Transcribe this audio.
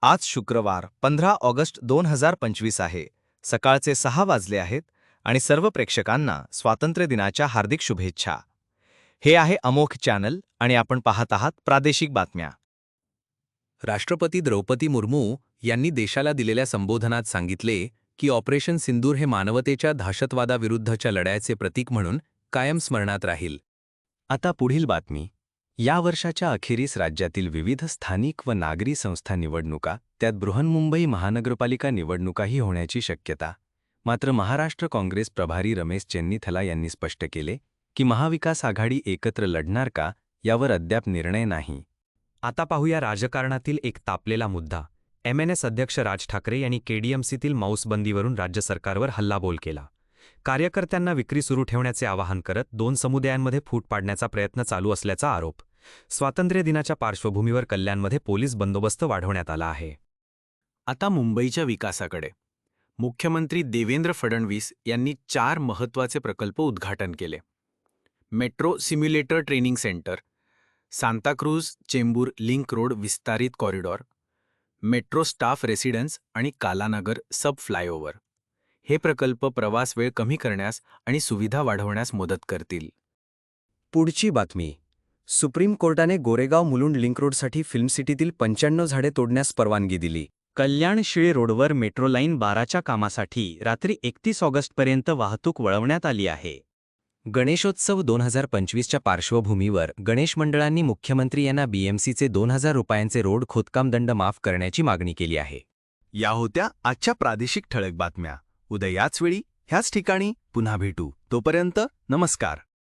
आज शुक्रवार 15 ऑगस्ट 2025 आहे. सकाळचे 6 वाजले आहेत आणि सर्व प्रेक्षकांना स्वातंत्र्य दिनाच्या हार्दिक शुभेच्छा. हे आहे अमोघ चॅनल आणि आपण पाहत आहात प्रादेशिक बातम्या. राष्ट्रपती द्रौपदी मुर्मू यांनी देशाला दिलेल्या संबोधनात सांगितले की ऑपरेशन सिंदूर हे मानवतेच्या दहशतवादाविरुद्धच्या लढ्याचे प्रतीक म्हणून कायम स्मरणात राहील. आता पुढील बातमी. या वर्षाच्या अखेरीस राज्यातील विविध स्थानिक व नागरी संस्था निवडणुका, त्यात बृहन्मुंबई महानगरपालिका निवडणुकाही होण्याची शक्यता. मात्र महाराष्ट्र काँग्रेस प्रभारी रमेश चेन्नीथला यांनी स्पष्ट केले की महाविकास आघाडी एकत्र लढणार का यावर अद्याप निर्णय नाही. आता पाहूया राजकारणातील एक तापलेला मुद्दा. MNS अध्यक्ष राज ठाकरे यांनी KDMCतील माऊसबंदीवरून राज्य सरकारवर हल्लाबोल केला. कार्यकर्त्यांना विक्री सुरू ठेवण्याचे आवाहन करत 2 समुदायांमध्ये फूट पाडण्याचा प्रयत्न चालू असल्याचा आरोप. स्वातंत्र्य दिनाच्या पार्श्वभूमीवर कल्याणमध्ये पोलीस बंदोबस्त वाढवण्यात आला आहे. आता मुंबईच्या विकासाकडे. मुख्यमंत्री देवेंद्र फडणवीस यांनी 4 महत्त्वाचे प्रकल्प उद्घाटन केले. Metro simulator training centre, Santacruz Chembur link road विस्तारित कॉरिडॉर, मेट्रो स्टाफ रेसिडेन्स आणि कालानगर सब फ्लायओव्हर. हे प्रकल्प प्रवास वेळ कमी करण्यास आणि सुविधा वाढवण्यास मदत करतील. पुढची बातमी. सुप्रीम कोर्टाने गोरेगाव मुलुंड लिंक रोडसाठी फिल्मसिटीतील 95 झाडे तोडण्यास परवानगी दिली. कल्याण शिळे रोडवर मेट्रो लाईन 12च्या कामासाठी रात्री 31 ऑगस्टपर्यंत वाहतूक वळवण्यात आली आहे. गणेशोत्सव 2025च्या पार्श्वभूमीवर गणेश मंडळांनी मुख्यमंत्री यांना BMCचे 2000 रुपयांचे रोड खोदकाम दंड माफ करण्याची मागणी केली आहे. या होत्या आजच्या प्रादेशिक ठळक बातम्या. उद्या याच वेळी ह्याच ठिकाणी पुन्हा भेटू. तोपर्यंत नमस्कार.